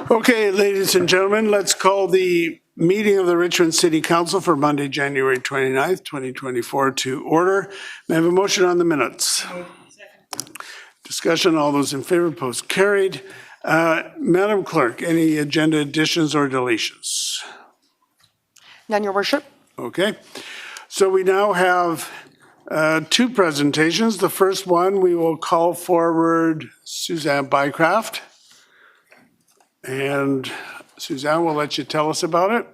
Okay, ladies and gentlemen, let's call the meeting of the Richmond City Council for Monday, January 29th, 2024 to order. May I have a motion on the minutes? Discussion, all those in favor, post carried. Madam Clerk, any agenda additions or deletions? None, Your Worship. Okay, so we now have two presentations. The first one, we will call forward Suzanne Bycraft. And Suzanne, we'll let you tell us about it.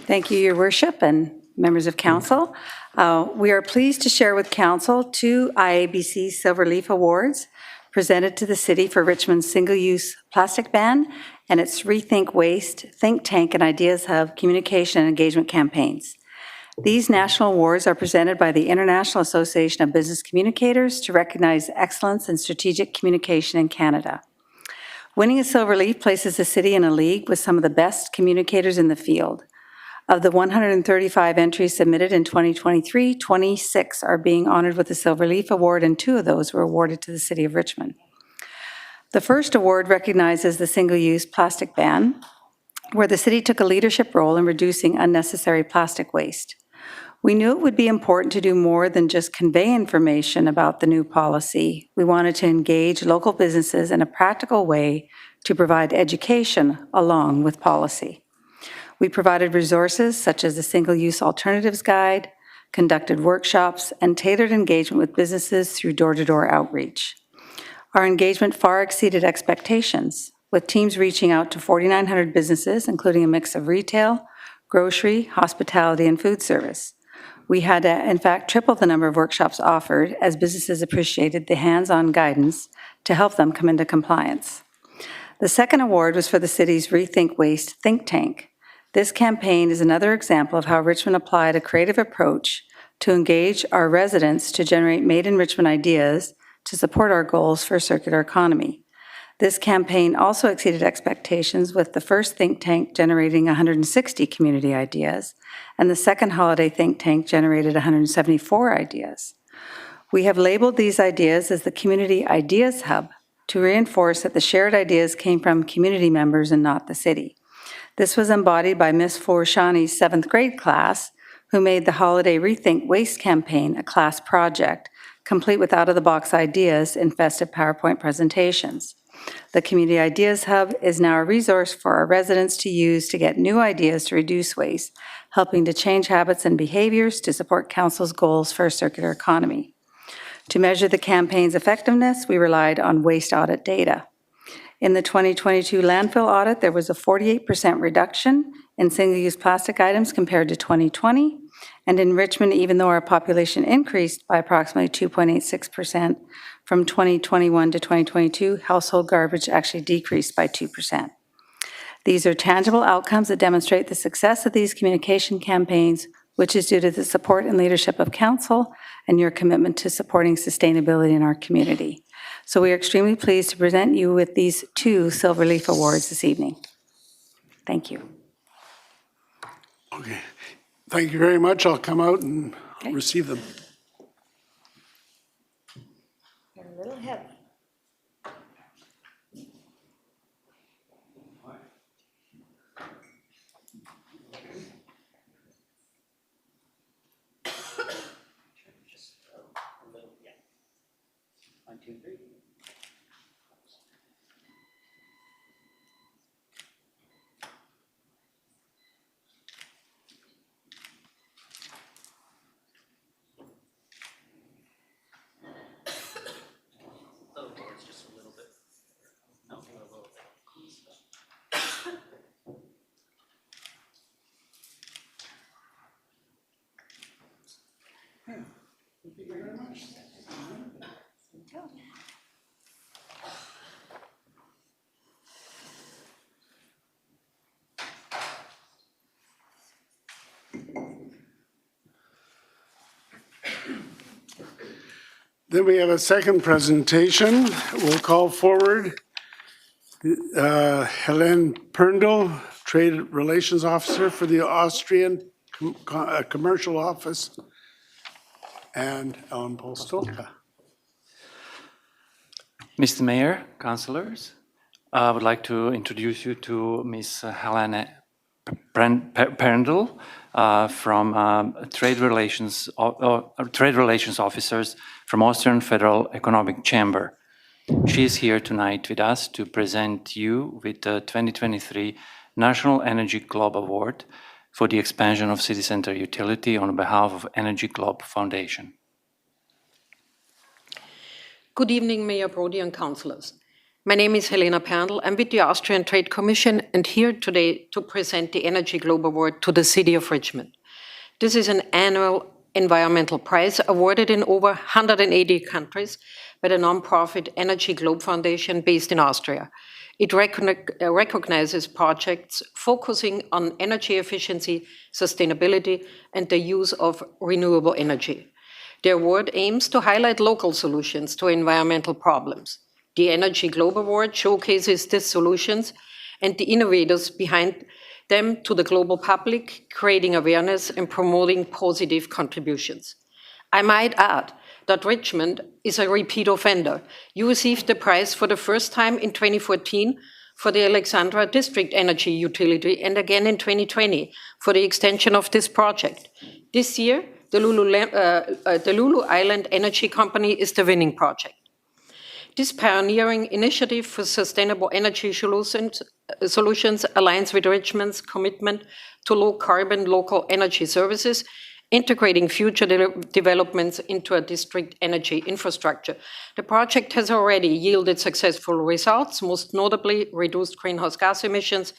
Thank you, Your Worship, and members of Council. We are pleased to share with Council two IABC Silverleaf Awards presented to the City for Richmond's single-use plastic ban and its Rethink Waste think tank and Ideas Hub communication and engagement campaigns. These national awards are presented by the International Association of Business Communicators to recognize excellence in strategic communication in Canada. Winning a Silverleaf places the City in a league with some of the best communicators in the field. Of the 135 entries submitted in 2023, 26 are being honored with the Silverleaf Award, and 2 of those were awarded to the City of Richmond. The first award recognizes the single-use plastic ban, where the City took a leadership role in reducing unnecessary plastic waste. We knew it would be important to do more than just convey information about the new policy. We wanted to engage local businesses in a practical way to provide education along with policy. We provided resources such as the Single-Use Alternatives Guide, conducted workshops, and tailored engagement with businesses through door-to-door outreach. Our engagement far exceeded expectations, with teams reaching out to 4,900 businesses, including a mix of retail, grocery, hospitality, and food service. We had, in fact, triple the number of workshops offered as businesses appreciated the hands-on guidance to help them come into compliance. The second award was for the City's Rethink Waste think tank. This campaign is another example of how Richmond applied a creative approach to engage our residents to generate made-in-Richmond ideas to support our goals for a circular economy. This campaign also exceeded expectations, with the first think tank generating 160 community ideas, and the second holiday think tank generated 174 ideas. We have labeled these ideas as the Community Ideas Hub to reinforce that the shared ideas came from community members and not the City. This was embodied by Ms. Forshani's 7th grade class, who made the Holiday Rethink Waste campaign a class project, complete with out-of-the-box ideas in festive PowerPoint presentations. The Community Ideas Hub is now a resource for our residents to use to get new ideas to reduce waste, helping to change habits and behaviors to support Council's goals for a circular economy. To measure the campaign's effectiveness, we relied on waste audit data. In the 2022 landfill audit, there was a 48% reduction in single-use plastic items compared to 2020. And in Richmond, even though our population increased by approximately 2.86% from 2021 to 2022, household garbage actually decreased by 2%. These are tangible outcomes that demonstrate the success of these communication campaigns, which is due to the support and leadership of Council and your commitment to supporting sustainability in our community. So we are extremely pleased to present you with these 2 Silverleaf Awards this evening. Thank you. Okay, thank you very much. I'll come out and receive them. They're a little heavy. One, two, three. It's just a little bit. No, a little bit. Thank you very much. Then we have a second presentation. We'll call forward Helene Perndl, Trade Relations Officer for the Austrian Commercial Office, and Ellen Polstolka. Mr. Mayor, councillors, I would like to introduce you to Ms. Helena Perndl from Trade Relations Officers from Austrian Federal Economic Chamber. She is here tonight with us to present you with the 2023 National Energy Globe Award for the expansion of city center utility on behalf of Energy Globe Foundation. Good evening, Mayor Brody and councillors. My name is Helena Perndl. I'm with the Austrian Trade Commission and here today to present the Energy Globe Award to the City of Richmond. This is an annual environmental prize awarded in over 180 countries by the nonprofit Energy Globe Foundation based in Austria. It recognizes projects focusing on energy efficiency, sustainability, and the use of renewable energy. The award aims to highlight local solutions to environmental problems. The Energy Globe Award showcases these solutions and the innovators behind them to the global public, creating awareness and promoting positive contributions. I might add that Richmond is a repeat offender. You received the prize for the first time in 2014 for the Alexandra District Energy Utility and again in 2020 for the extension of this project. This year, the Lulu Island Energy Company is the winning project. This pioneering initiative for sustainable energy solutions aligns with Richmond's commitment to low-carbon local energy services, integrating future developments into a district energy infrastructure. The project has already yielded successful results, most notably reduced greenhouse gas emissions,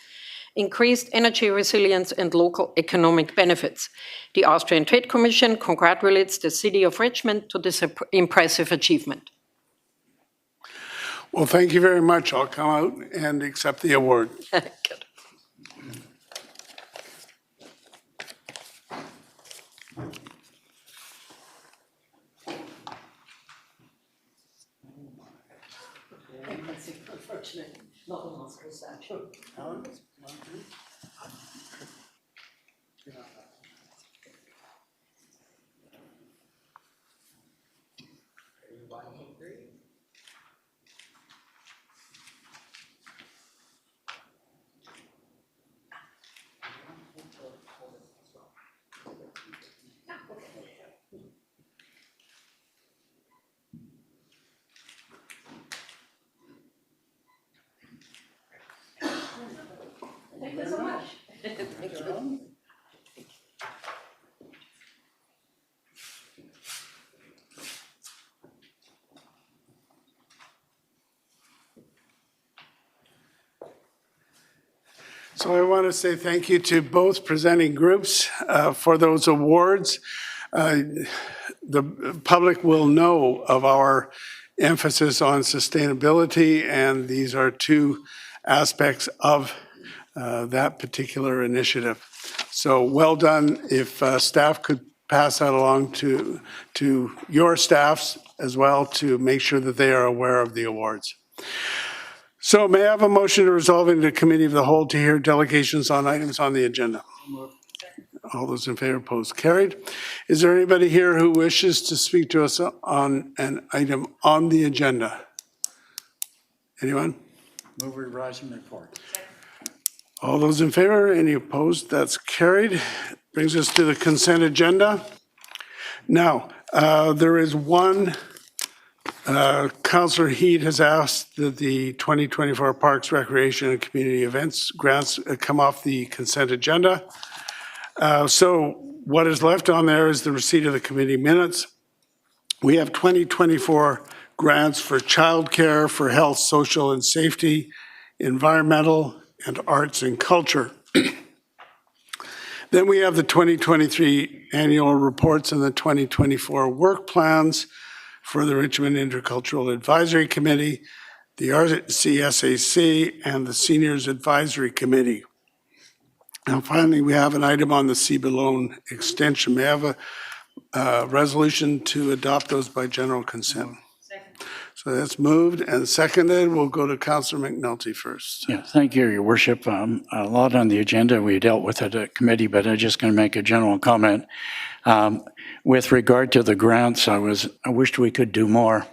increased energy resilience, and local economic benefits. The Austrian Trade Commission congratulates the City of Richmond to this impressive achievement. Well, thank you very much. I'll come out and accept the award. Good. Thank you so much. Thank you. So I want to say thank you to both presenting groups for those awards. The public will know of our emphasis on sustainability, and these are two aspects of that particular initiative. So well done. If staff could pass that along to your staffs as well to make sure that they are aware of the awards. So may I have a motion to resolve into the Committee of the Whole to hear delegations on items on the agenda? All those in favor, opposed, carried. Is there anybody here who wishes to speak to us on an item on the agenda? Anyone? Move we rise and report. All those in favor, any opposed? That's carried. Brings us to the consent agenda. Now, there is one, Councillor Heed has asked that the 2024 Parks, Recreation, and Community Events grants come off the consent agenda. So what is left on there is the receipt of the committee minutes. We have 2024 grants for childcare, for health, social and safety, environmental, and arts and culture. Then we have the 2023 annual reports and the 2024 work plans for the Richmond Intercultural Advisory Committee, the RCSAC, and the Seniors Advisory Committee. And finally, we have an item on the CEBA loan extension. May I have a resolution to adopt those by general consent? So that's moved and seconded. We'll go to Councillor McNulty first. Yeah, thank you, Your Worship. A lot on the agenda we dealt with at a committee, but I'm just going to make a general comment. With regard to the grants, I wished we could do more.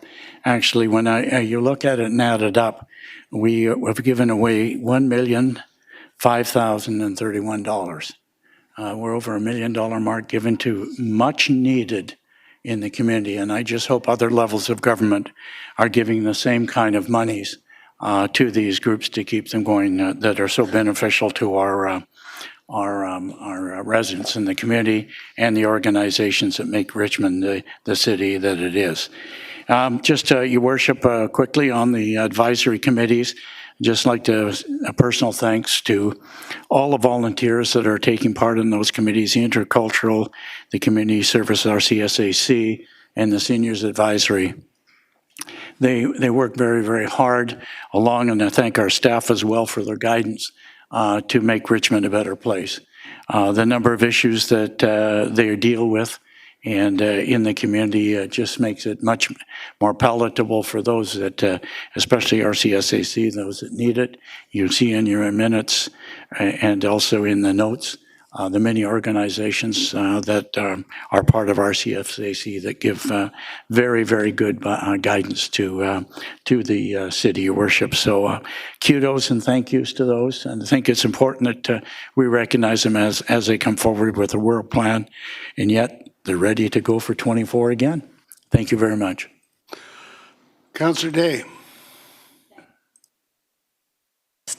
Actually, when you look at it and add it up, we have given away $1,005,031. We're over $1 million mark given to much needed in the community, and I just hope other levels of government are giving the same kind of monies to these groups to keep them going that are so beneficial to our residents in the community and the organizations that make Richmond the city that it is. Your Worship, quickly on the advisory committees, just like to a personal thanks to all the volunteers that are taking part in those committees, the Intercultural, the Community Service, RCSAC, and the Seniors Advisory. They work very, very hard along, and I thank our staff as well for their guidance to make Richmond a better place. The number of issues that they deal with and in the community just makes it much more palatable for those that, especially RCSAC, those that need it. You see in your minutes and also in the notes, the many organizations that are part of RCSAC that give very, very good guidance to the city, Your Worship. So kudos and thank yous to those. And I think it's important that we recognize them as they come forward with a world plan, and yet they're ready to go for 24 again. Thank you very much. Councillor Day.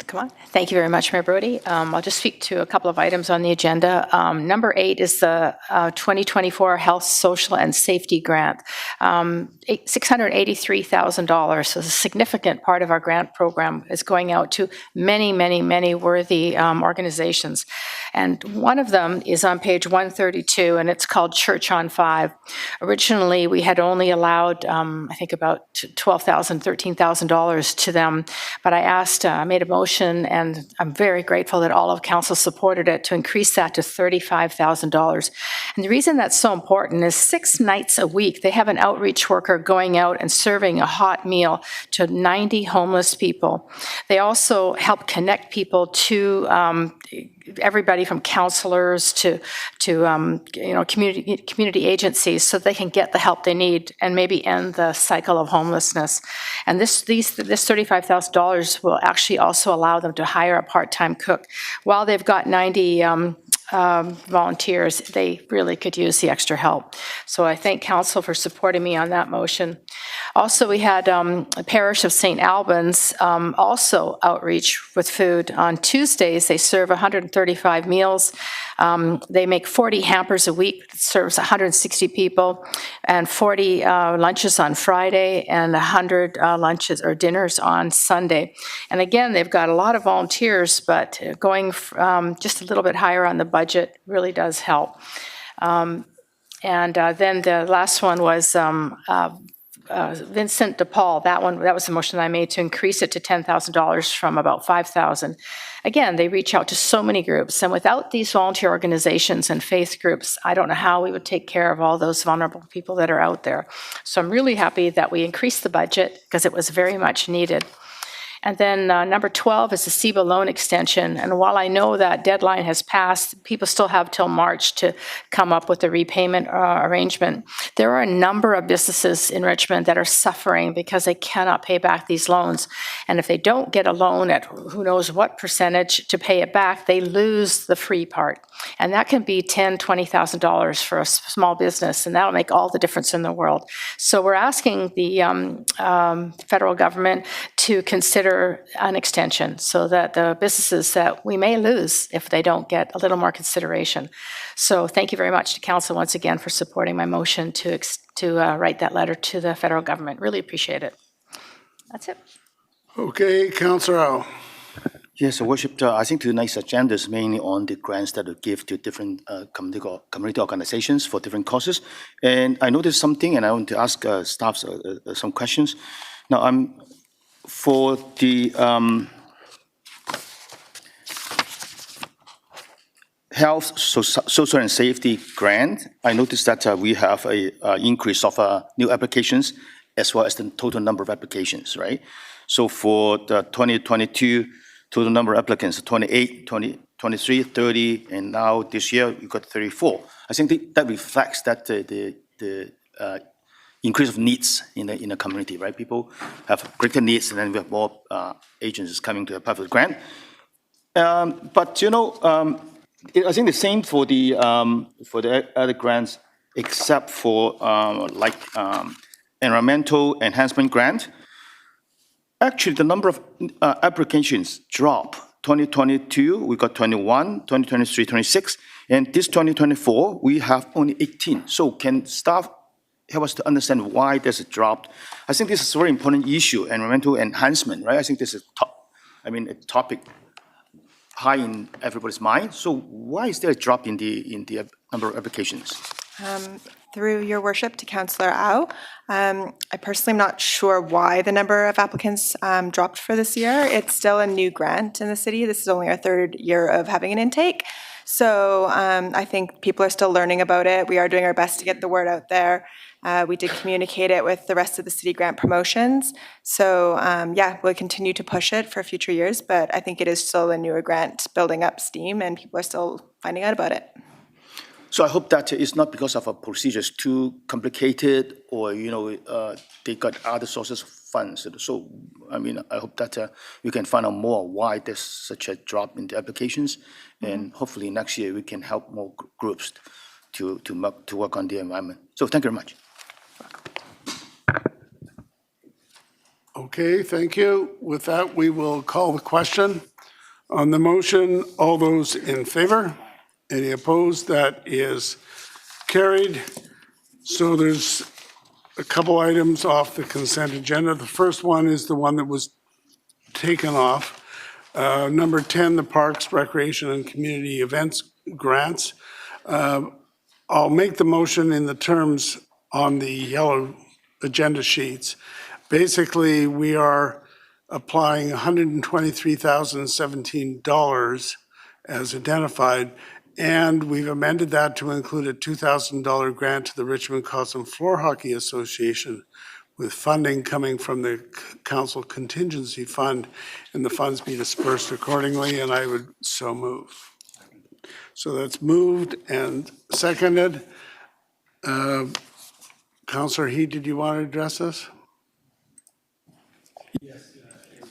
Come on. Thank you very much, Mayor Brody. I'll just speak to a couple of items on the agenda. Number 8 is the 2024 Health, Social, and Safety Grant. $683,000. So a significant part of our grant program is going out to many, many, many worthy organizations. And one of them is on page 132, and it's called Church on 5. Originally, we had only allowed, I think, about $12,000, $13,000 to them. But I made a motion, and I'm very grateful that all of council supported it, to increase that to $35,000. And the reason that's so important is 6 nights a week, they have an outreach worker going out and serving a hot meal to 90 homeless people. They also help connect people to everybody from counselors to community agencies, so they can get the help they need and maybe end the cycle of homelessness. And this $35,000 will actually also allow them to hire a part-time cook. While they've got 90 volunteers, they really could use the extra help. So I thank council for supporting me on that motion. Also, we had a parish of St. Albans also outreach with food. On Tuesdays, they serve 135 meals. They make 40 hampers a week, serves 160 people, and 40 lunches on Friday, and 100 lunches or dinners on Sunday. And again, they've got a lot of volunteers, but going just a little bit higher on the budget really does help. And then the last one was Vincent de Paul. That was the motion that I made to increase it to $10,000 from about $5,000. Again, they reach out to so many groups, and without these volunteer organizations and faith groups, I don't know how we would take care of all those vulnerable people that are out there. So I'm really happy that we increased the budget, because it was very much needed. And then number 12 is the CEBA loan extension. And while I know that deadline has passed, people still have till March to come up with a repayment arrangement. There are a number of businesses in Richmond that are suffering because they cannot pay back these loans. And if they don't get a loan at who knows what percentage to pay it back, they lose the free part. And that can be $10,000, $20,000 for a small business, and that'll make all the difference in the world. So we're asking the federal government to consider an extension so that the businesses that we may lose if they don't get a little more consideration. So thank you very much to council once again for supporting my motion to write that letter to the federal government. Really appreciate it. That's it. Okay, Councillor Au. Yes, Your Worship, I think tonight's agenda is mainly on the grants that we give to different community organizations for different causes. And I noticed something, and I want to ask staff some questions. Now, for the Health, Social and Safety Grant, I noticed that we have an increase of new applications as well as the total number of applications, right? So for the 2022, total number of applicants, 28, 23, 30, and now this year, you got 34. I think that reflects that the increase of needs in the community, right? People have greater needs, and then we have more agencies coming to apply for the grant. But I think the same for the other grants, except for environmental enhancement grant. Actually, the number of applications dropped. 2022, we got 21, 2023, 26, and this 2024, we have only 18. So can staff help us to understand why there's a drop? I think this is a very important issue, environmental enhancement, right? I think this is a topic high in everybody's mind. So why is there a drop in the number of applications? Through your worship to Councillor Au, I personally am not sure why the number of applicants dropped for this year. It's still a new grant in the city. This is only our third year of having an intake. So I think people are still learning about it. We are doing our best to get the word out there. We did communicate it with the rest of the city grant promotions. So we'll continue to push it for future years, but I think it is still a newer grant building up steam and people are still finding out about it. So I hope that it's not because of our procedures too complicated or, they got other sources of funds. So, I hope that we can find out more why there's such a drop in the applications. And hopefully next year we can help more groups to work on the environment. So thank you very much. Okay, thank you. With that, we will call the question. On the motion, all those in favor? Any opposed? That is carried. So there's a couple items off the consent agenda. The first one is the one that was taken off. Number 10, the Parks, Recreation, and Community Events Grants. I'll make the motion in the terms on the yellow agenda sheets. Basically, we are applying $123,017 as identified, and we've amended that to include a $2,000 grant to the Richmond Cosm Floor Hockey Association, with funding coming from the council contingency fund, and the funds be dispersed accordingly, and I would so move. So that's moved and seconded. Councillor Heed, did you want to address this?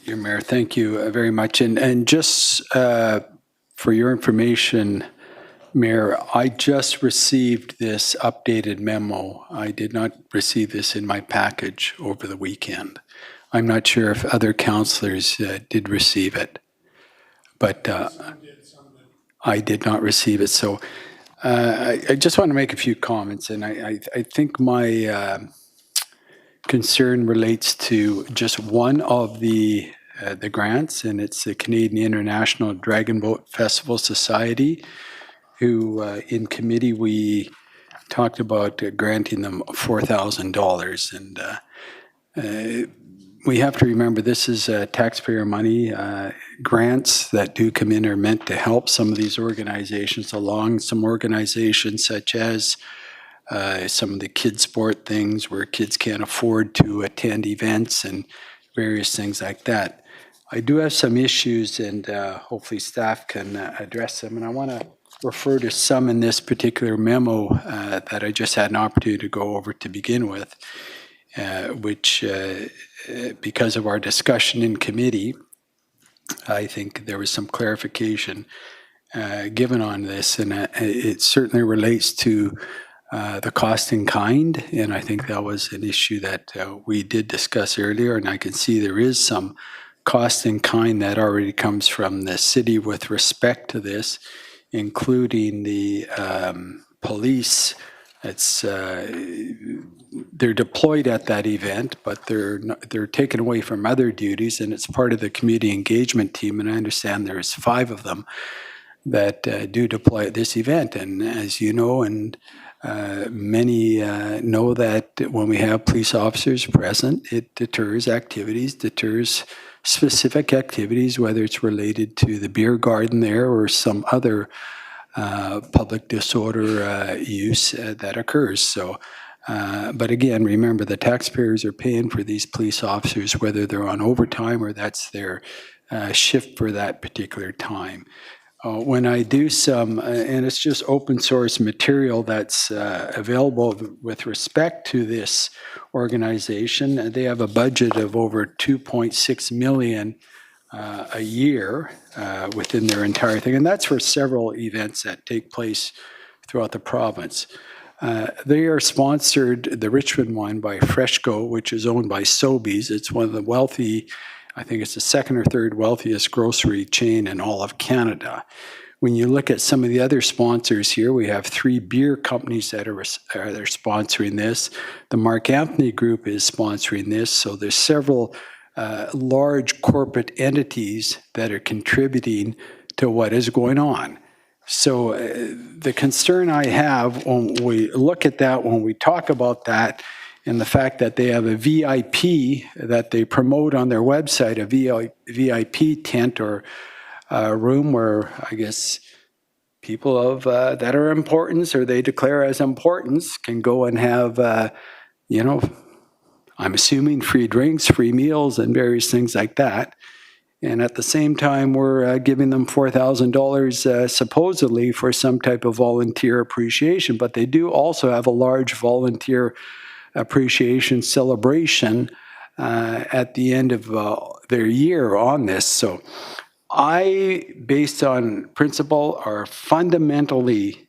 Your Mayor, thank you very much. And just for your information, Mayor, I just received this updated memo. I did not receive this in my package over the weekend. I'm not sure if other councillors did receive it, but I did not receive it. So I just want to make a few comments, and I think my concern relates to just one of the grants, and it's the Canadian International Dragon Boat Festival Society, who in committee we talked about granting them $4,000. And we have to remember this is taxpayer money. Grants that do come in are meant to help some of these organizations along. Some organizations such as some of the kids sport things where kids can't afford to attend events and various things like that. I do have some issues, and hopefully staff can address them. And I want to refer to some in this particular memo that I just had an opportunity to go over to begin with, which because of our discussion in committee, I think there was some clarification given on this, and it certainly relates to the cost in kind, and I think that was an issue that we did discuss earlier, and I can see there is some cost in kind that already comes from the city with respect to this, including the police. It's they're deployed at that event, but they're taken away from other duties, and it's part of the community engagement team. And I understand there's 5 of them that do deploy at this event. And as you know, and many know that when we have police officers present, it deters specific activities, whether it's related to the beer garden there or some other public disorder use that occurs. So But again, remember, the taxpayers are paying for these police officers, whether they're on overtime or that's their shift for that particular time. When I do some, and it's just open source material that's available with respect to this organization, they have a budget of over $2.6 million a year within their entire thing. And that's for several events that take place throughout the province. They are sponsored, the Richmond one, by Freshco, which is owned by Sobeys. It's one of the wealthy, I think it's the second or third wealthiest grocery chain in all of Canada. When you look at some of the other sponsors here, we have 3 beer companies that are sponsoring this. The Mark Anthony Group is sponsoring this. So there's several large corporate entities that are contributing to what is going on. So the concern I have when we look at that, when we talk about that, and the fact that they have a VIP that they promote on their website, a VIP tent or room where I guess people of that are importance or they declare as importance can go and have, I'm assuming free drinks, free meals, and various things like that. And at the same time, we're giving them $4,000 supposedly for some type of volunteer appreciation. But they do also have a large volunteer appreciation celebration at the end of their year on this. So I, based on principle, are fundamentally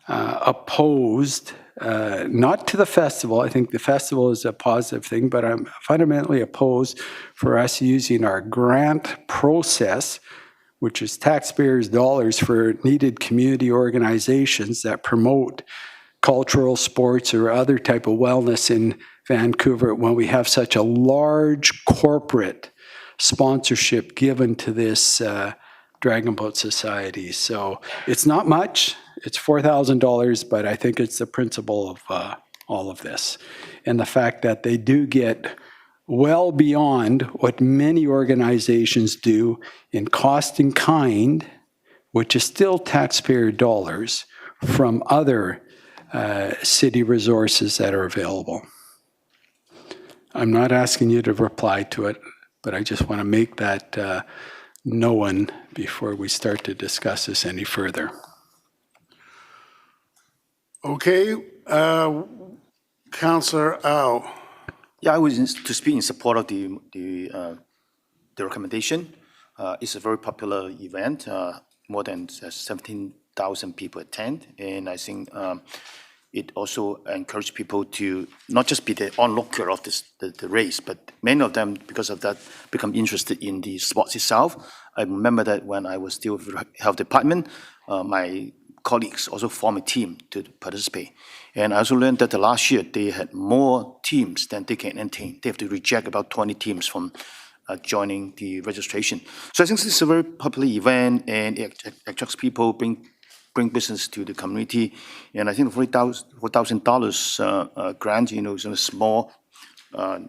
opposed, not to the festival. I think the festival is a positive thing, but I'm fundamentally opposed for us using our grant process, which is taxpayers' dollars for needed community organizations that promote cultural, sports, or other type of wellness in Vancouver when we have such a large corporate sponsorship given to this Dragon Boat Society. So it's not much. It's $4,000, but I think it's the principle of all of this. And the fact that they do get well beyond what many organizations do in cost in kind, which is still taxpayer dollars, from other city resources that are available. I'm not asking you to reply to it, but I just want to make that known before we start to discuss this any further. Okay, Councillor Au. Yeah, I was to speak in support of the recommendation. It's a very popular event. More than 17,000 people attend, and I think it also encourages people to not just be the onlooker of the race, but many of them, because of that, become interested in the sports itself. I remember that when I was still with the health department, my colleagues also formed a team to participate. And I also learned that the last year they had more teams than they can entertain. They have to reject about 20 teams from joining the registration. So I think this is a very popular event, and it attracts people, bring business to the community. And I think $4,000 grant, is a small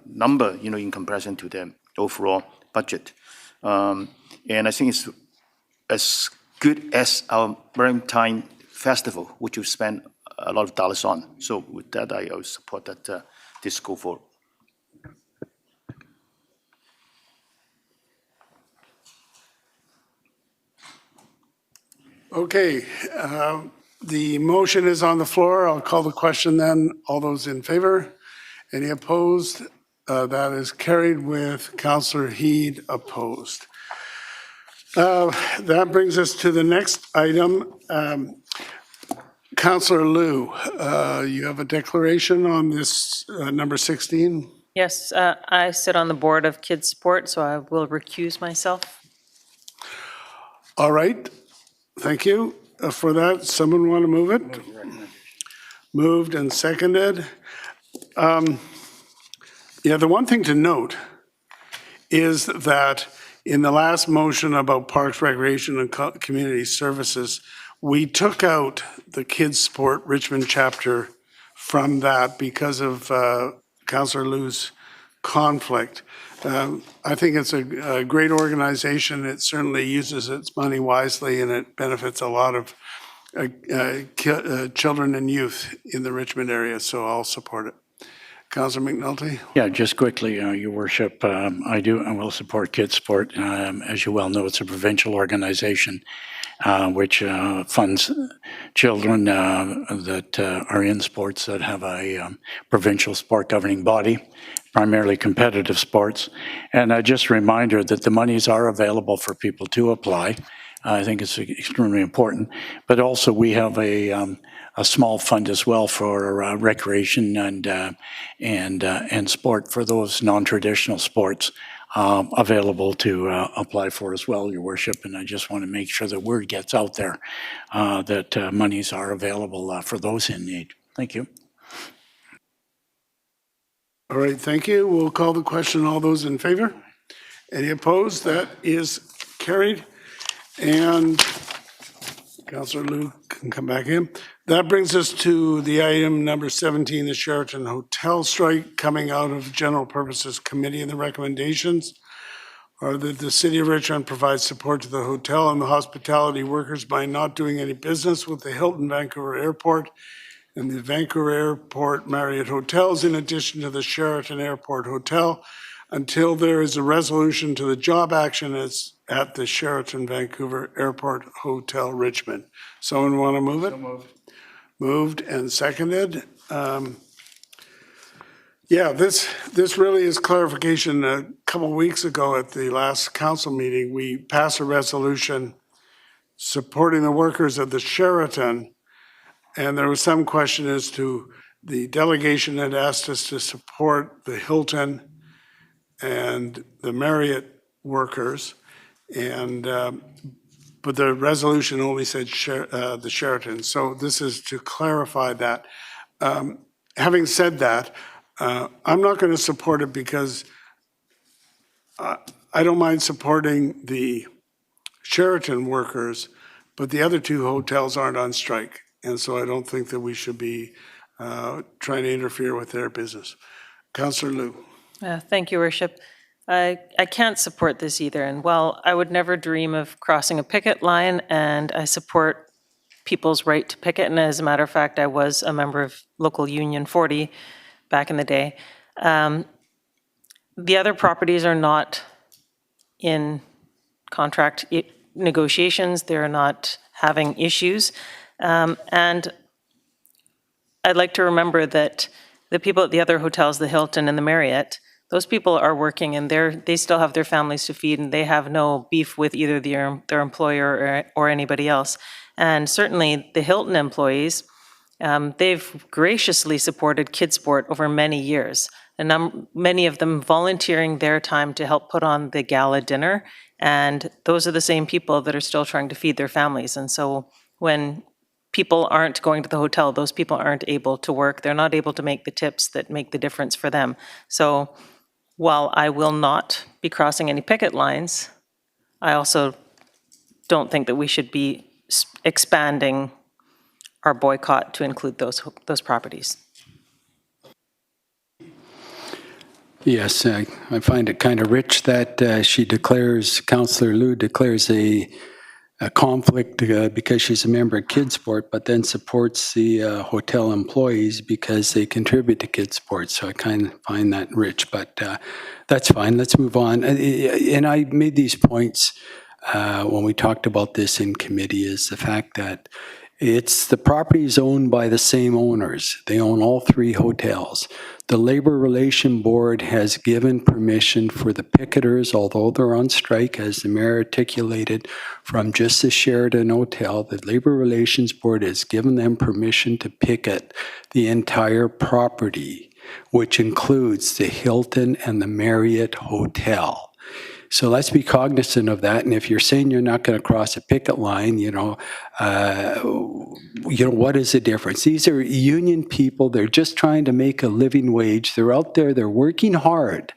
number, in comparison to the overall budget. And I think it's as good as our Maritime Festival, which we spend a lot of dollars on. So with that, I would support that this go forward. Okay, the motion is on the floor. I'll call the question then. All those in favor? Any opposed? That is carried with Councillor Heed opposed. That brings us to the next item. Councillor Liu, you have a declaration on this number 16? Yes, I sit on the board of Kids Sport, so I will recuse myself. All right, thank you for that. Someone want to move it? Moved and seconded. Yeah, the one thing to note is that in the last motion about Parks, Recreation, and Community Services, we took out the Kids Sport Richmond chapter from that because of Councillor Liu's conflict. I think it's a great organization. It certainly uses its money wisely, and it benefits a lot of children and youth in the Richmond area, so I'll support it. Councillor McNulty? Yeah, just quickly, Your Worship, I will support Kids Sport. As you well know, it's a provincial organization which funds children that are in sports that have a provincial sport governing body, primarily competitive sports. And just a reminder that the monies are available for people to apply. I think it's extremely important. But also we have a small fund as well for recreation and sport for those non-traditional sports available to apply for as well, Your Worship. And I just want to make sure the word gets out there that monies are available for those in need. Thank you. All right, thank you. We'll call the question. All those in favor? Any opposed? That is carried. And Councillor Liu can come back in. That brings us to the item number 17, the Sheraton Hotel strike coming out of General Purposes Committee, and the recommendations are that the City of Richmond provides support to the hotel and the hospitality workers by not doing any business with the Hilton Vancouver Airport and the Vancouver Airport Marriott Hotels, in addition to the Sheraton Airport Hotel, until there is a resolution to the job action at the Sheraton Vancouver Airport Hotel Richmond. Someone want to move it? So moved. Moved and seconded. Yeah, this really is clarification. A couple of weeks ago at the last council meeting, we passed a resolution supporting the workers at the Sheraton, and there was some question as to the delegation had asked us to support the Hilton and the Marriott workers, and but the resolution only said the Sheraton. So this is to clarify that. Having said that, I'm not going to support it because I don't mind supporting the Sheraton workers, but the other two hotels aren't on strike. And so I don't think that we should be trying to interfere with their business. Councillor Liu. Thank you, Worship. I can't support this either. And while I would never dream of crossing a picket line, and I support people's right to picket, and as a matter of fact, I was a member of local Union 40 back in the day, the other properties are not in contract negotiations. They're not having issues. And I'd like to remember that the people at the other hotels, the Hilton and the Marriott, those people are working and they still have their families to feed, and they have no beef with either their employer or anybody else. And certainly the Hilton employees, they've graciously supported Kidsport over many years, and many of them volunteering their time to help put on the gala dinner. And those are the same people that are still trying to feed their families. And so when people aren't going to the hotel, those people aren't able to work. They're not able to make the tips that make the difference for them. So while I will not be crossing any picket lines, I also don't think that we should be expanding our boycott to include those properties. Yes, I find it kind of rich that Councillor Liu declares a conflict because she's a member of Kidsport, but then supports the hotel employees because they contribute to Kidsport. So I kind of find that rich, but that's fine. Let's move on. And I made these points when we talked about this in committee, is the fact that the property is owned by the same owners. They own all three hotels. The Labor Relation Board has given permission for the picketers, although they're on strike, as the mayor articulated, from just the Sheraton Hotel. The Labor Relations Board has given them permission to picket the entire property, which includes the Hilton and the Marriott Hotel. So let's be cognizant of that. And if you're saying you're not going to cross a picket line, what is the difference? These are union people. They're just trying to make a living wage. They're out there. They're working hard.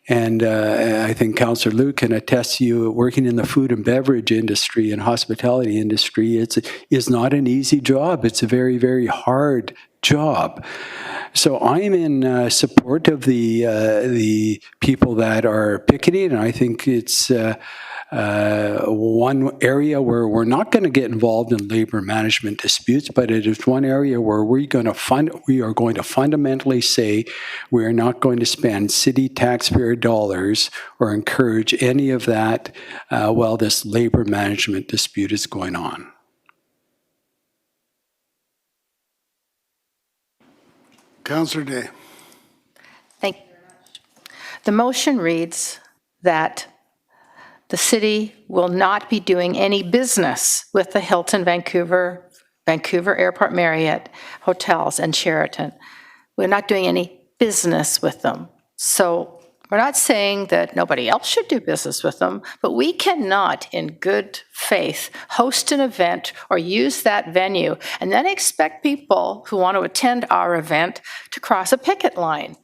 And I think Councillor Liu can attest to you, working in the food and beverage industry and hospitality industry, is not an easy job. It's a very, very hard job. So I'm in support of the people that are picketing, and I think it's one area where we're not going to get involved in labor management disputes, but it is one area where we are going to fundamentally say we are not going to spend city taxpayer dollars or encourage any of that while this labor management dispute is going on. Councillor Day. Thank you. The motion reads that the city will not be doing any business with the Hilton Vancouver Airport Marriott hotels and Sheraton. We're not doing any business with them. So we're not saying that nobody else should do business with them, but we cannot, in good faith, host an event or use that venue and then expect people who want to attend our event to cross a picket line.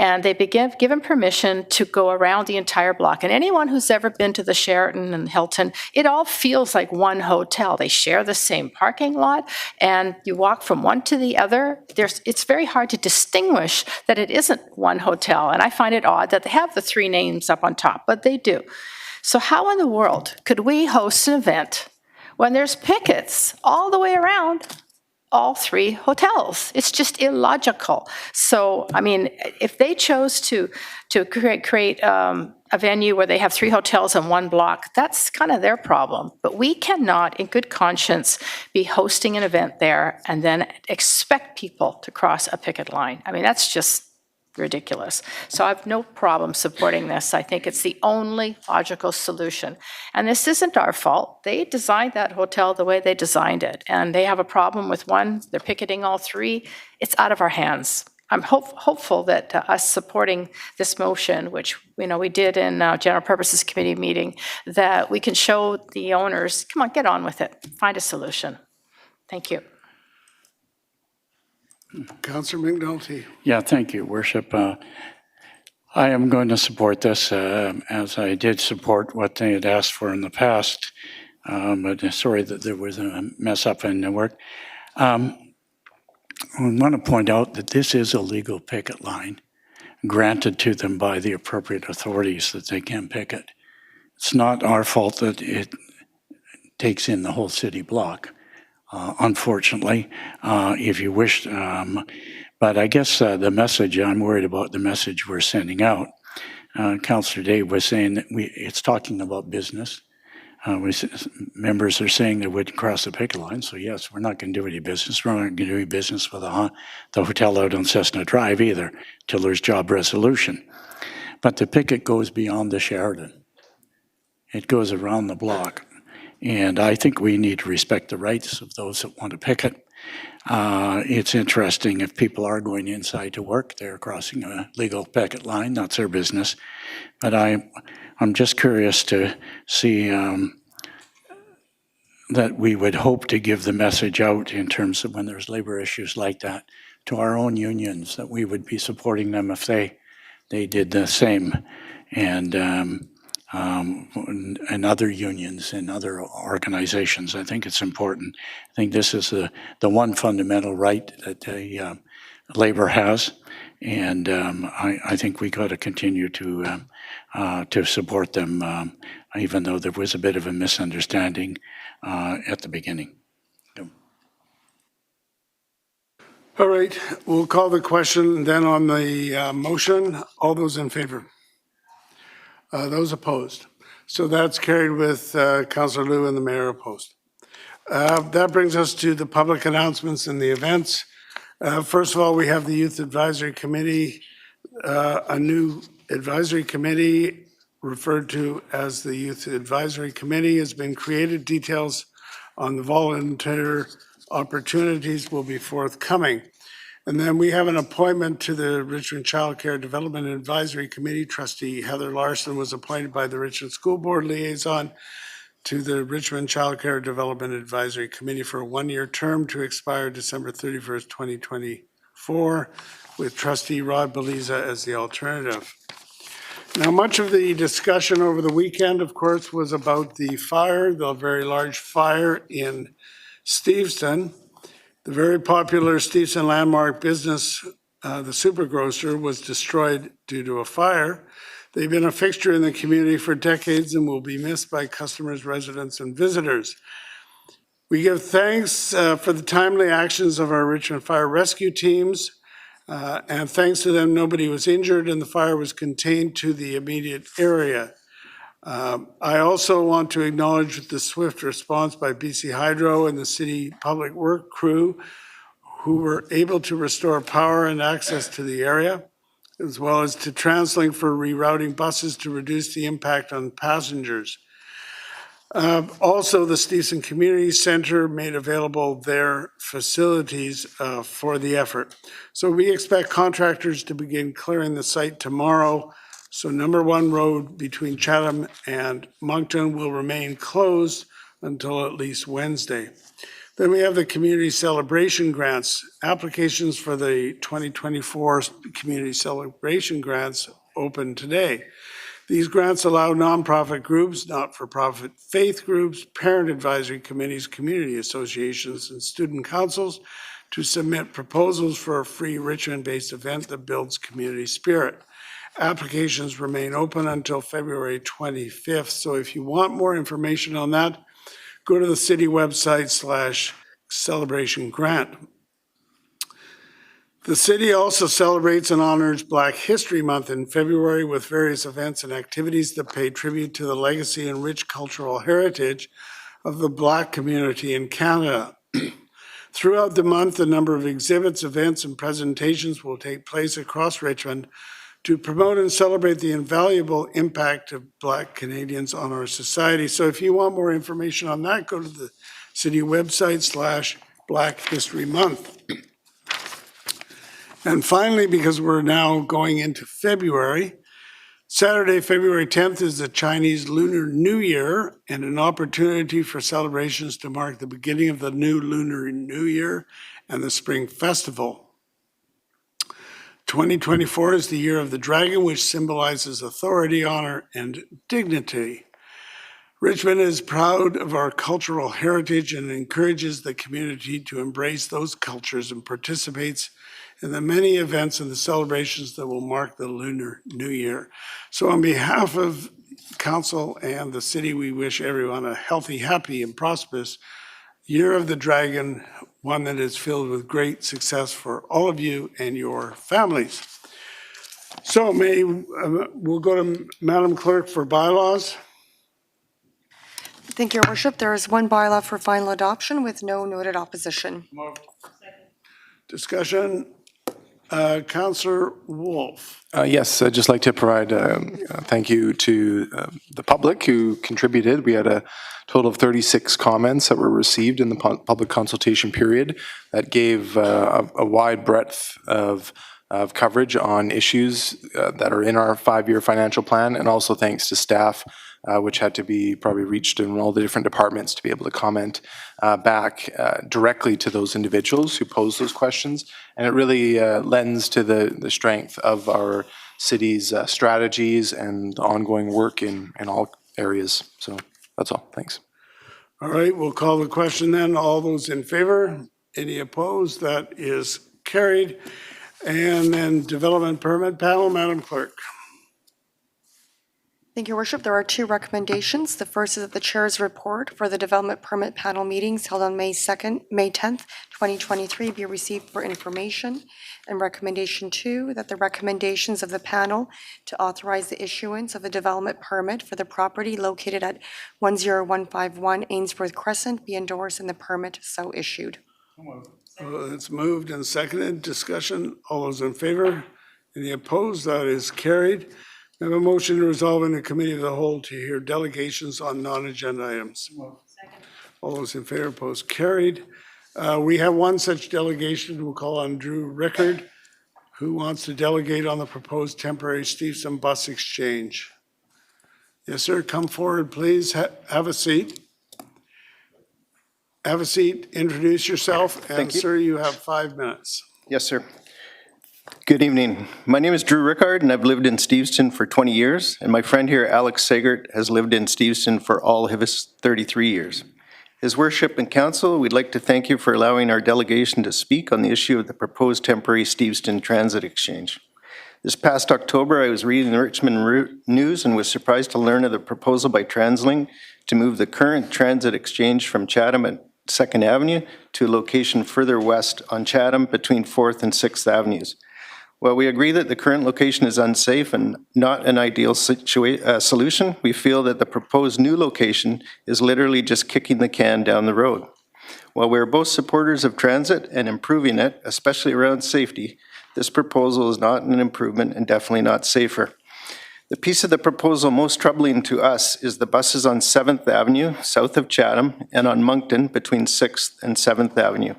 And they given permission to go around the entire block. And anyone who's ever been to the Sheraton and Hilton, it all feels like one hotel. They share the same parking lot, and you walk from one to the other. It's very hard to distinguish that it isn't one hotel. And I find it odd that they have the three names up on top, but they do. So how in the world could we host an event when there's pickets all the way around all three hotels? It's just illogical. So, I mean, if they chose to create a venue where they have three hotels in one block, that's kind of their problem. But we cannot, in good conscience, be hosting an event there and then expect people to cross a picket line. I mean, that's just ridiculous. So I have no problem supporting this. I think it's the only logical solution. And this isn't our fault. They designed that hotel the way they designed it. And they have a problem with one, they're picketing all three. It's out of our hands. I'm hopeful that us supporting this motion, which we did in General Purposes Committee meeting, that we can show the owners, come on, get on with it. Find a solution. Thank you. Councillor McNulty. Yeah, thank you, Worship. I am going to support this as I did support what they had asked for in the past. But sorry that there was a mess up in the work. I want to point out that this is a legal picket line granted to them by the appropriate authorities that they can picket. It's not our fault that it takes in the whole city block. Unfortunately, if you wish. But I guess the message, I'm worried about the message we're sending out. Councillor Dave was saying that it's talking about business. Members are saying they wouldn't cross the picket line, so yes, we're not going to do any business. We're not going to do any business with the hotel out on Cessna Drive either, till there's job resolution. But the picket goes beyond the Sheraton. It goes around the block. And I think we need to respect the rights of those that want to picket. It's interesting if people are going inside to work, they're crossing a legal picket line, that's their business. But I'm just curious to see that we would hope to give the message out in terms of when there's labor issues like that to our own unions, that we would be supporting them if they did the same. And other unions and other organizations. I think it's important. I think this is the one fundamental right that labor has, and I think we got to continue to support them, even though there was a bit of a misunderstanding at the beginning. All right, we'll call the question then on the motion. All those in favor? Those opposed? So that's carried with Councillor Liu and the mayor opposed. That brings us to the public announcements and the events. First of all, we have the Youth Advisory Committee. A new advisory committee referred to as the Youth Advisory Committee has been created. Details on the volunteer opportunities will be forthcoming. And then we have an appointment to the Richmond Child Care Development Advisory Committee. Trustee Heather Larson was appointed by the Richmond School Board liaison to the Richmond Child Care Development Advisory Committee for a one-year term to expire December 31st, 2024, with Trustee Rod Beliza as the alternative. Now, much of the discussion over the weekend, of course, was about the fire, the very large fire in Steveston. The very popular Steveston landmark business, the Supergrocer, was destroyed due to a fire. They've been a fixture in the community for decades and will be missed by customers, residents, and visitors. We give thanks for the timely actions of our Richmond Fire Rescue teams, and thanks to them, nobody was injured and the fire was contained to the immediate area. I also want to acknowledge the swift response by BC Hydro and the City Public Work crew, who were able to restore power and access to the area, as well as to TransLink for rerouting buses to reduce the impact on passengers. Also, the Steveston Community Center made available their facilities for the effort. So we expect contractors to begin clearing the site tomorrow. So number 1 road between Chatham and Moncton will remain closed until at least Wednesday. Then we have the community celebration grants. Applications for the 2024 community celebration grants open today. These grants allow nonprofit groups, not-for-profit faith groups, parent advisory committees, community associations, and student councils to submit proposals for a free Richmond-based event that builds community spirit. Applications remain open until February 25th, so if you want more information on that, go to the city website /celebration grant. The city also celebrates and honors Black History Month in February with various events and activities that pay tribute to the legacy and rich cultural heritage of the Black community in Canada. Throughout the month, a number of exhibits, events, and presentations will take place across Richmond to promote and celebrate the invaluable impact of Black Canadians on our society. So if you want more information on that, go to the city website /Black History Month. And finally, because we're now going into February, Saturday, February 10th is the Chinese Lunar New Year and an opportunity for celebrations to mark the beginning of the new Lunar New Year and the Spring Festival. 2024 is the year of the dragon, which symbolizes authority, honor, and dignity. Richmond is proud of our cultural heritage and encourages the community to embrace those cultures and participates in the many events and the celebrations that will mark the Lunar New Year. So on behalf of Council and the city, we wish everyone a healthy, happy, and prosperous Year of the Dragon, one that is filled with great success for all of you and your families. So we'll go to Madam Clerk for bylaws. Thank you, Your Worship. There is one bylaw for final adoption with no noted opposition. Discussion. Councillor Wolf. Yes, I'd just like to provide thank you to the public who contributed. We had a total of 36 comments that were received in the public consultation period that gave a wide breadth of coverage on issues that are in our 5-year financial plan, and also thanks to staff, which had to be probably reached in all the different departments to be able to comment back directly to those individuals who posed those questions. And it really lends to the strength of our city's strategies and ongoing work in all areas. So that's all. Thanks. All right, we'll call the question then. All those in favor? Any opposed? That is carried. And then Development Permit Panel, Madam Clerk. Thank you, Your Worship. There are 2 recommendations. The first is that the Chair's report for the Development Permit Panel meetings held on May 10th, 2023 be received for information. And recommendation 2, that the recommendations of the panel to authorize the issuance of a development permit for the property located at 10151 Ainsworth Crescent be endorsed and the permit so issued. It's moved and seconded. Discussion. All those in favor? Any opposed? That is carried. We have a motion to resolve in the Committee of the Whole to hear delegations on non-agenda items. All those in favor, opposed, carried. We have one such delegation. We'll call on Drew Rickard, who wants to delegate on the proposed temporary Steveston bus exchange. Yes, sir. Come forward, please. Have a seat. Have a seat. Introduce yourself. Thank you. Sir, you have 5 minutes. Yes, sir. Good evening. My name is Drew Rickard, and I've lived in Steveston for 20 years, and my friend here, Alex Sagert, has lived in Steveston for all of his 33 years. His Worship and Council, we'd like to thank you for allowing our delegation to speak on the issue of the proposed temporary Steveston Transit Exchange. This past October, I was reading the Richmond News and was surprised to learn of the proposal by TransLink to move the current transit exchange from Chatham at 2nd Avenue to a location further west on Chatham between 4th and 6th Avenues. While we agree that the current location is unsafe and not an ideal solution, we feel that the proposed new location is literally just kicking the can down the road. While we are both supporters of transit and improving it, especially around safety, this proposal is not an improvement and definitely not safer. The piece of the proposal most troubling to us is the buses on 7th Avenue, south of Chatham, and on Moncton between 6th and 7th Avenue.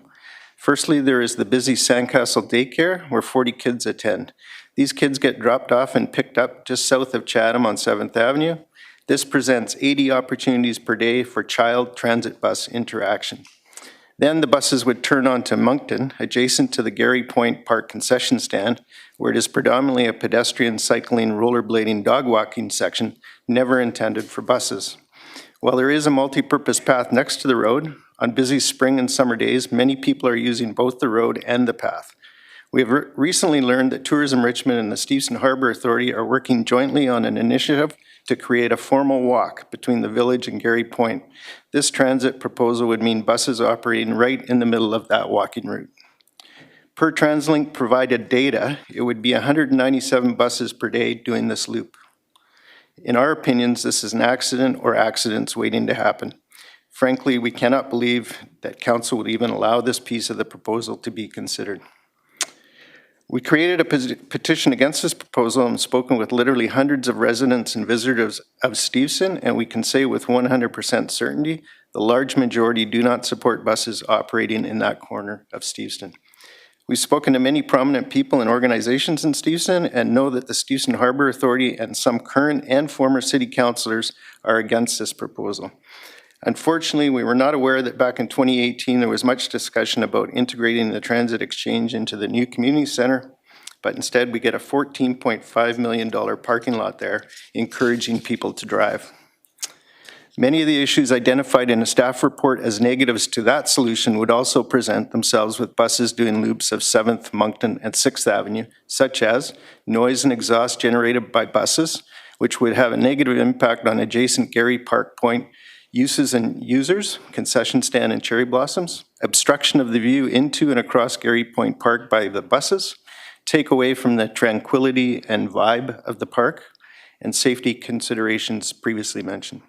Firstly, there is the busy Sandcastle Daycare, where 40 kids attend. These kids get dropped off and picked up just south of Chatham on 7th Avenue. This presents 80 opportunities per day for child transit bus interaction. Then the buses would turn onto Moncton, adjacent to the Gary Point Park concession stand, where it is predominantly a pedestrian, cycling, rollerblading, dog walking section, never intended for buses. While there is a multi-purpose path next to the road, on busy spring and summer days, many people are using both the road and the path. We have recently learned that Tourism Richmond and the Steveston Harbour Authority are working jointly on an initiative to create a formal walk between the village and Gary Point. This transit proposal would mean buses operating right in the middle of that walking route. Per TransLink provided data, it would be 197 buses per day doing this loop. In our opinions, this is an accident or accidents waiting to happen. Frankly, we cannot believe that council would even allow this piece of the proposal to be considered. We created a petition against this proposal and spoken with literally hundreds of residents and visitors of Steveston, and we can say with 100% certainty, the large majority do not support buses operating in that corner of Steveston. We've spoken to many prominent people and organizations in Steveston and know that the Steveston Harbour Authority and some current and former city councillors are against this proposal. Unfortunately, we were not aware that back in 2018 there was much discussion about integrating the transit exchange into the new community centre, but instead we get a $14.5 million parking lot there, encouraging people to drive. Many of the issues identified in a staff report as negatives to that solution would also present themselves with buses doing loops of 7th, Moncton, and 6th Avenue, such as noise and exhaust generated by buses, which would have a negative impact on adjacent Gary Park Point uses and users, concession stand and cherry blossoms, obstruction of the view into and across Gary Point Park by the buses, take away from the tranquility and vibe of the park, and safety considerations previously mentioned.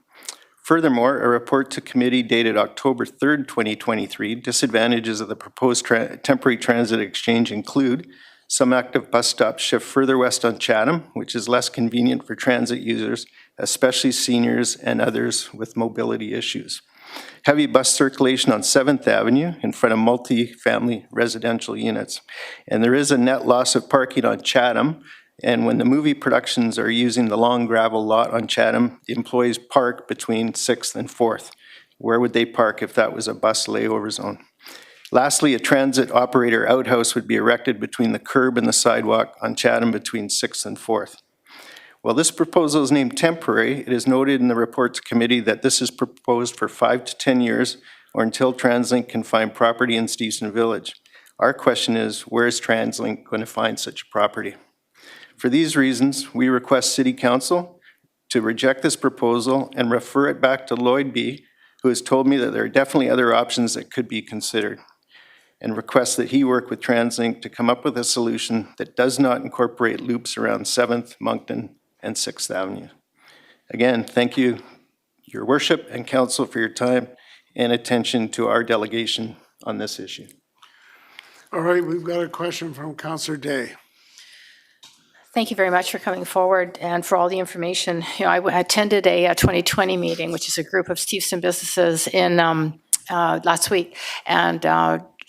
Furthermore, a report to committee dated October 3rd, 2023, disadvantages of the proposed temporary transit exchange include some active bus stops shift further west on Chatham, which is less convenient for transit users, especially seniors and others with mobility issues. Heavy bus circulation on 7th Avenue in front of multi-family residential units. And there is a net loss of parking on Chatham, and when the movie productions are using the long gravel lot on Chatham, the employees park between 6th and 4th. Where would they park if that was a bus layover zone? Lastly, a transit operator outhouse would be erected between the curb and the sidewalk on Chatham between 6th and 4th. While this proposal is named temporary, it is noted in the report to committee that this is proposed for 5 to 10 years or until TransLink can find property in Steveston Village. Our question is, where is TransLink going to find such property? For these reasons, we request City Council to reject this proposal and refer it back to Lloyd B., who has told me that there are definitely other options that could be considered, and request that he work with TransLink to come up with a solution that does not incorporate loops around 7th, Moncton, and 6th Avenue. Again, thank you, Your Worship and Council, for your time and attention to our delegation on this issue. All right, we've got a question from Councillor Day. Thank you very much for coming forward and for all the information. You know, I attended a 2020 meeting, which is a group of Steveston businesses in last week, and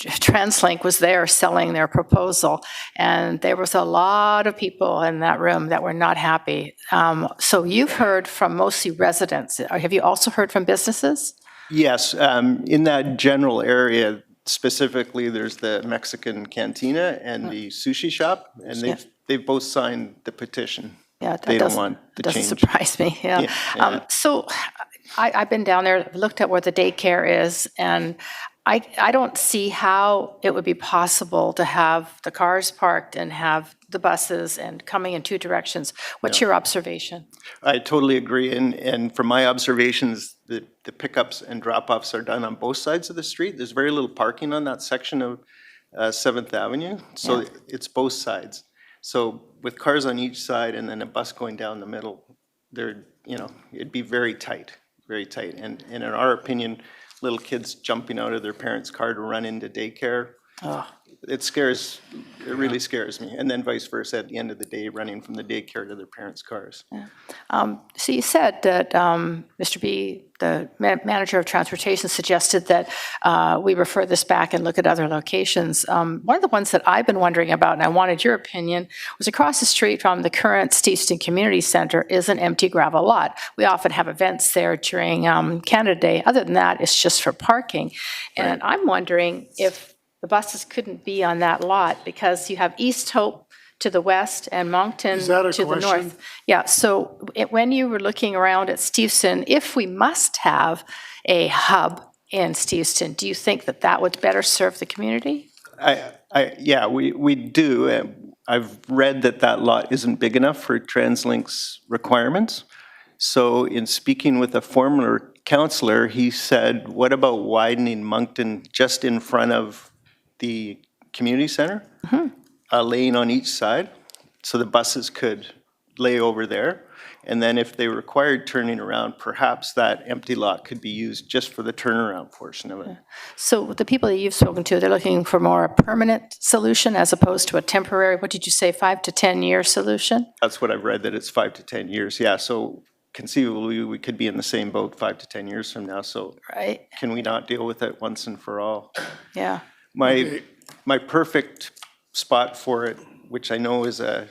TransLink was there selling their proposal, and there was a lot of people in that room that were not happy. So you've heard from mostly residents. Have you also heard from businesses? Yes, in that general area, specifically, there's the Mexican Cantina and the sushi shop, and they've both signed the petition. Yeah, they don't want the change. Doesn't surprise me. Yeah. So I've been down there, looked at where the daycare is, and I don't see how it would be possible to have the cars parked and have the buses and coming in two directions. What's your observation? I totally agree, and from my observations, the pickups and drop-offs are done on both sides of the street. There's very little parking on that section of 7th Avenue, so it's both sides. So with cars on each side and then a bus going down the middle, it'd be very tight, and in our opinion, little kids jumping out of their parents' car to run into daycare, it really scares me. And then vice versa at the end of the day, running from the daycare to their parents' cars. So you said that Mr. B, the manager of transportation, suggested that we refer this back and look at other locations. One of the ones that I've been wondering about, and I wanted your opinion, was across the street from the current Steveston Community Center is an empty gravel lot. We often have events there during Canada Day. Other than that, it's just for parking. And I'm wondering if the buses couldn't be on that lot because you have East Hope to the west and Moncton Is that a to the question? north. Yeah, so when you were looking around at Steveston, if we must have a hub in Steveston, do you think that that would better serve the community? Yeah, we do. I've read that lot isn't big enough for TransLink's requirements. So in speaking with a former councillor, he said, what about widening Moncton just in front of the community center? A lane on each side, so the buses could lay over there. And then if they required turning around, perhaps that empty lot could be used just for the turnaround portion of it. So the people that you've spoken to, they're looking for more a permanent solution as opposed to a temporary, what did you say, 5 to 10 year solution? That's what I've read, that it's 5 to 10 years. Yeah, so conceivably, we could be in the same boat 5 to 10 years from now. So Right, can we not deal with it once and for all? yeah. My perfect spot for it, which I know is a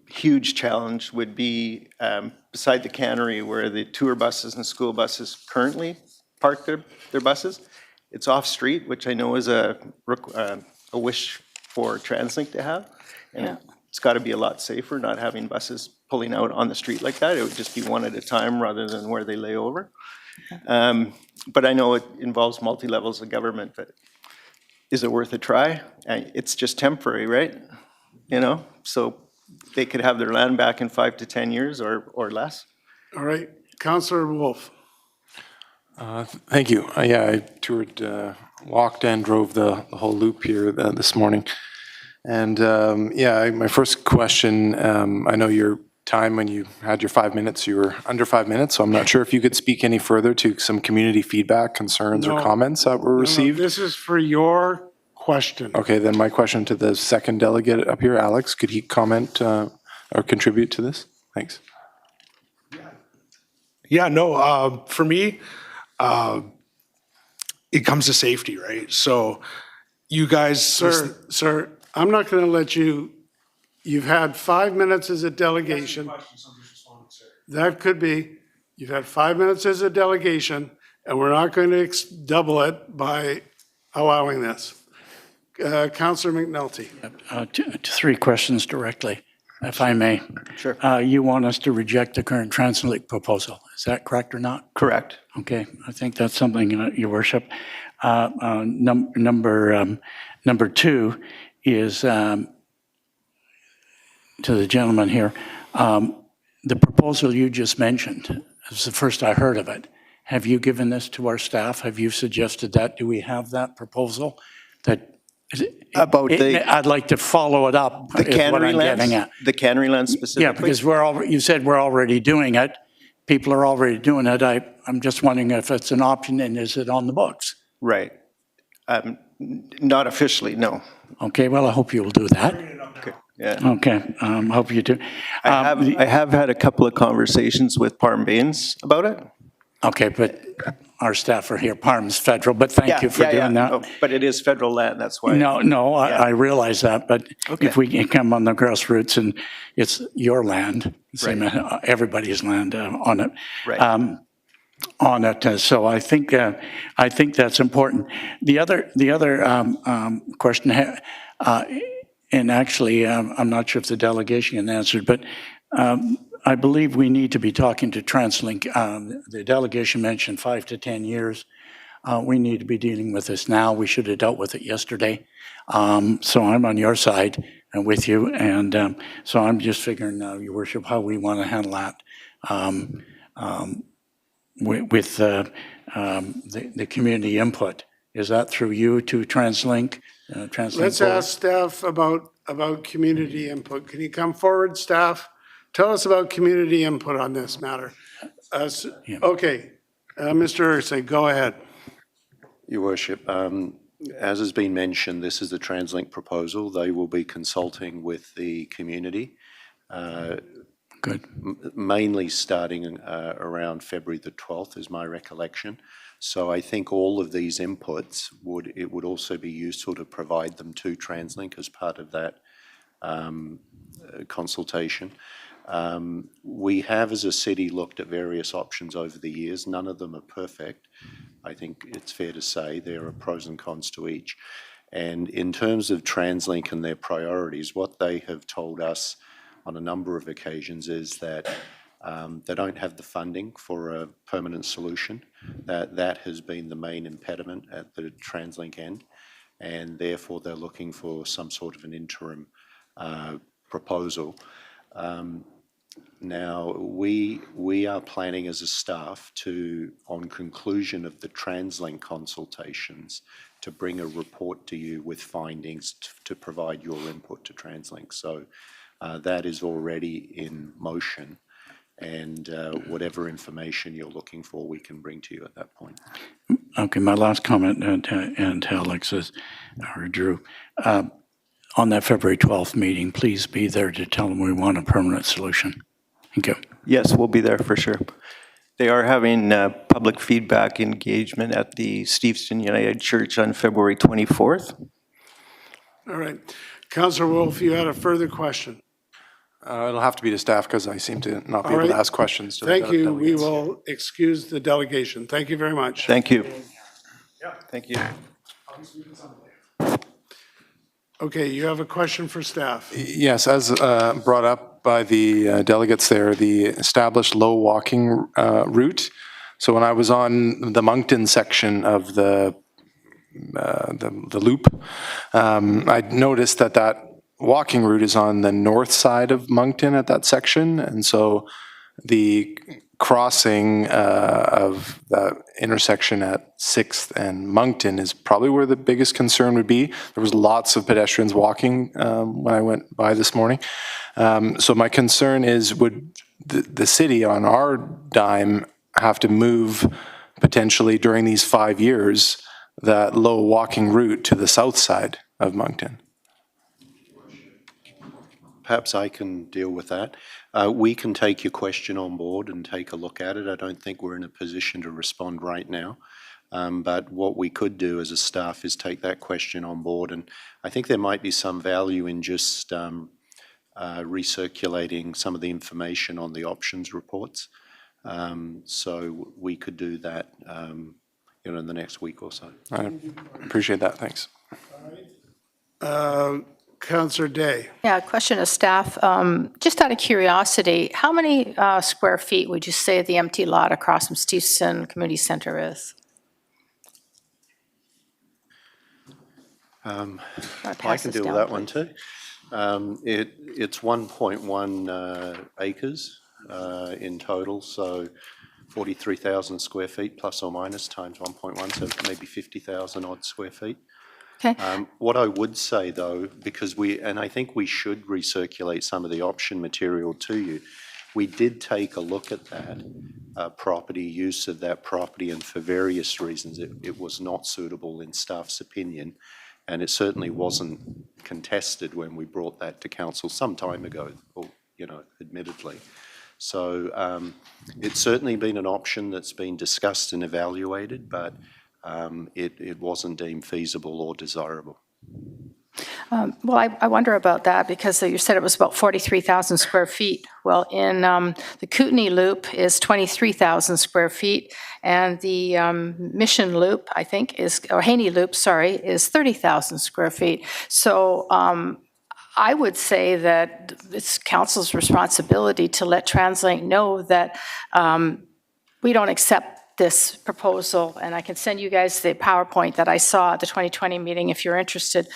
huge challenge, would be beside the cannery where the tour buses and school buses currently park their buses. It's off-street, which I know is a wish for TransLink to have. And it's got to be a lot safer not having buses pulling out on the street like that. It would just be one at a time rather than where they lay over. But I know it involves multi-levels of government, but is it worth a try? It's just temporary, right? So they could have their land back in 5 to 10 years or less. All right, Councillor Wolf. Thank you. Yeah, I toured, walked and drove the whole loop here this morning. And my first question, I know your time when you had your 5 minutes, you were under 5 minutes, so I'm not sure if you could speak any further to some community feedback, concerns, or comments that were received. This is for your question. Okay, then my question to the second delegate up here, Alex, could he comment or contribute to this? Thanks. Yeah, no, for me, it comes to safety, right? So you guys. Sir, I'm not going to let you, you've had 5 minutes as a delegation. That could be, you've had 5 minutes as a delegation, and we're not going to double it by allowing this. Councillor McNulty. 3 questions directly, if I may. Sure. You want us to reject the current TransLink proposal. Is that correct or not? Correct. Okay, I think that's something, Your Worship. Number 2 is to the gentleman here. The proposal you just mentioned is the first I heard of it. Have you given this to our staff? Have you suggested that? Do we have that proposal? I'd like to follow it up. The cannery lands? The cannery lands specifically? Yeah, because you said we're already doing it. People are already doing it. I'm just wondering if it's an option and is it on the books? Right. Not officially, no. Okay, well, I hope you will do that. Okay. Yeah. Okay, hope you do. I have had a couple of conversations with Parm Bains about it. Okay, but our staff are here. Parm's federal, but thank you for doing that. Oh, but it is federal land, that's why. No, I realize that, but if we can come on the grassroots and it's your land, same everybody's land on it. Right. So I think that's important. The other question, and actually I'm not sure if the delegation can answer, but I believe we need to be talking to TransLink. The delegation mentioned 5 to 10 years. we need to be dealing with this now. We should have dealt with it yesterday. So I'm on your side and with you, and so I'm just figuring, Your Worship, how we want to handle that with the community input. Is that through you to TransLink? Let's ask staff about community input. Can you come forward, staff? Tell us about community input on this matter. Okay, Mr. Ursay, go ahead. Your Worship, as has been mentioned, this is the TransLink proposal. They will be consulting with the community. Good. Mainly starting around February the 12th is my recollection. So I think all of these inputs would also be useful to provide them to TransLink as part of that consultation. We have, as a city, looked at various options over the years. None of them are perfect. I think it's fair to say there are pros and cons to each. And in terms of TransLink and their priorities, what they have told us on a number of occasions is that they don't have the funding for a permanent solution. That has been the main impediment at the TransLink end, and therefore they're looking for some sort of an interim proposal. Now, we are planning as a staff to, on conclusion of the TransLink consultations, to bring a report to you with findings to provide your input to TransLink. So that is already in motion, and whatever information you're looking for, we can bring to you at that point. Okay, my last comment, and Alexis or Drew, on that February 12th meeting, please be there to tell them we want a permanent solution. Thank you. Yes, we'll be there for sure. They are having public feedback engagement at the Steveston United Church on February 24th. All right. Councillor Wolf, you had a further question. It'll have to be to staff because I seem to not be able to ask questions. To Thank the you. We delegates. will excuse the delegation. Thank you very much. Thank you. Thank you. Okay, you have a question for staff. Yes, as brought up by the delegates there, the established low walking route. So when I was on the Moncton section of the loop, I noticed that walking route is on the north side of Moncton at that section, and so the crossing of that intersection at 6th and Moncton is probably where the biggest concern would be. There was lots of pedestrians walking when I went by this morning. So my concern is, would the city on our dime have to move potentially during these 5 years that low walking route to the south side of Moncton? Perhaps I can deal with that. We can take your question on board and take a look at it. I don't think we're in a position to respond right now. But what we could do as a staff is take that question on board, and I think there might be some value in just recirculating some of the information on the options reports. So we could do that in the next week or so. I appreciate that. Thanks. Councillor Day. Yeah, question of staff. Just out of curiosity, how many square feet would you say the empty lot across from Steveston Community Center is? I can deal with that one too. It's 1.1 acres in total, so 43,000 square feet plus or minus times 1.1, so maybe 50,000 odd square feet. Okay. What I would say though, because and I think we should recirculate some of the option material to you, we did take a look at that property, use of that property, and for various reasons it was not suitable in staff's opinion, and it certainly wasn't contested when we brought that to council some time ago, admittedly. So it's certainly been an option that's been discussed and evaluated, but it wasn't deemed feasible or desirable. Well, I wonder about that because you said it was about 43,000 square feet. Well, in the Kootenay Loop is 23,000 square feet, and the Mission Loop, I think, or Haney Loop, sorry, is 30,000 square feet. So I would say that it's council's responsibility to let TransLink know that we don't accept this proposal, and I can send you guys the PowerPoint that I saw at the 2020 meeting if you're interested.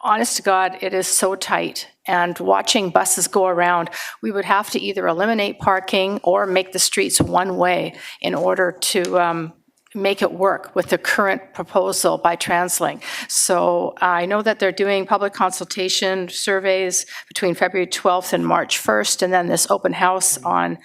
Honest to God, it is so tight. And watching buses go around, we would have to either eliminate parking or make the streets one way in order to make it work with the current proposal by TransLink. So I know that they're doing public consultation surveys between February 12th and March 1st, and then this open house on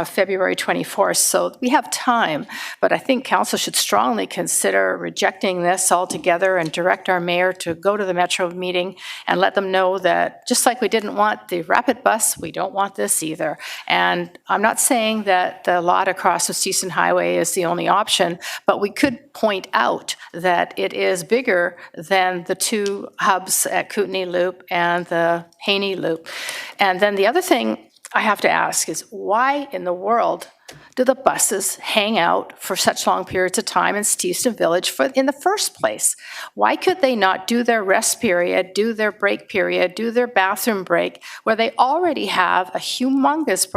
February 24th. So we have time, but I think council should strongly consider rejecting this altogether and direct our mayor to go to the Metro meeting and let them know that just like we didn't want the rapid bus, we don't want this either. And I'm not saying that the lot across the Steveston Highway is the only option, but we could point out that it is bigger than the two hubs at Kootenay Loop and the Haney Loop. And then the other thing I have to ask is, why in the world do the buses hang out for such long periods of time in Steveston Village in the first place? Why could they not do their rest period, do their break period, do their bathroom break, where they already have a humongous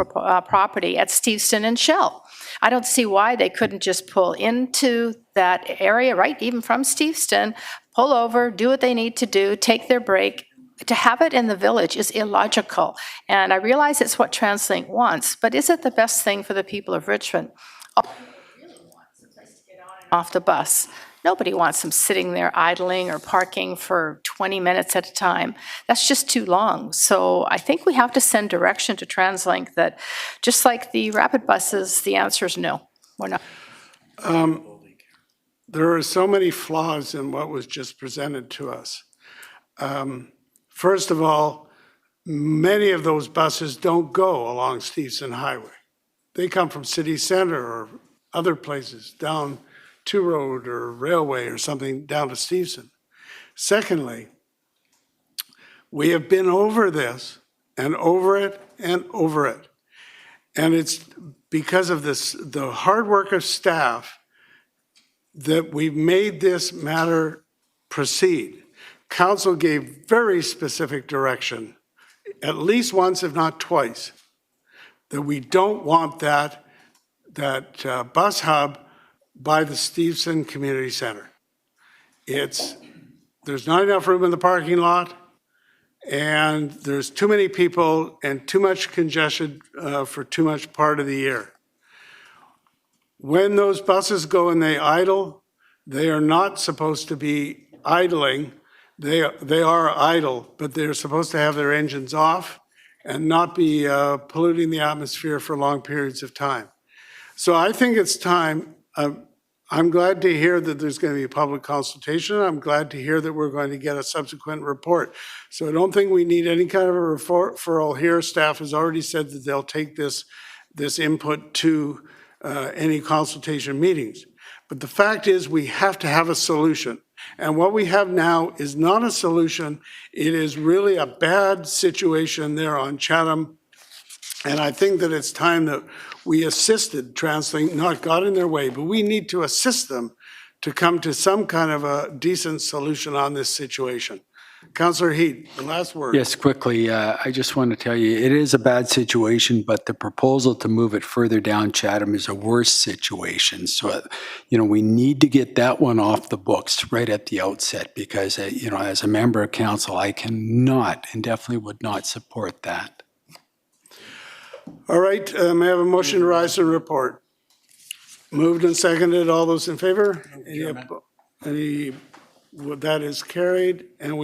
property at Steveston and Shell? I don't see why they couldn't just pull into that area, right, even from Steveston, pull over, do what they need to do, take their break. To have it in the village is illogical. And I realize it's what TransLink wants, but is it the best thing for the people of Richmond? All they really want is a place to get on and off the bus. Nobody wants them sitting there idling or parking for 20 minutes at a time. That's just too long. So I think we have to send direction to TransLink that just like the rapid buses, the answer is no, we're not. There are so many flaws in what was just presented to us. First of all, many of those buses don't go along Steveston Highway. They come from City Center or other places, down Two Road or Railway or something down to Steveston. Secondly, we have been over this and over it and over it. And it's because of this, the hard work of staff, that we've made this matter proceed. Council gave very specific direction, at least once, if not twice, that we don't want that bus hub by the Steveston Community Center. There's not enough room in the parking lot, and there's too many people and too much congestion for too much part of the year. When those buses go and they idle, they are not supposed to be idling. They are idle, but they're supposed to have their engines off and not be polluting the atmosphere for long periods of time. So I think it's time. I'm glad to hear that there's going to be a public consultation. I'm glad to hear that we're going to get a subsequent report. So I don't think we need any kind of a referral here. Staff has already said that they'll take this input to any consultation meetings. But the fact is, we have to have a solution. And what we have now is not a solution. It is really a bad situation there on Chatham. And I think that it's time that we assisted TransLink, not got in their way, but we need to assist them to come to some kind of a decent solution on this situation. Councillor Heat, the last word. Yes, quickly, I just want to tell you, it is a bad situation, but the proposal to move it further down Chatham is a worse situation. So, we need to get that one off the books right at the outset because, as a member of council, I cannot and definitely would not support that. All right, may I have a motion to rise and report? Moved and seconded. All those in favor? Any, that is carried, and we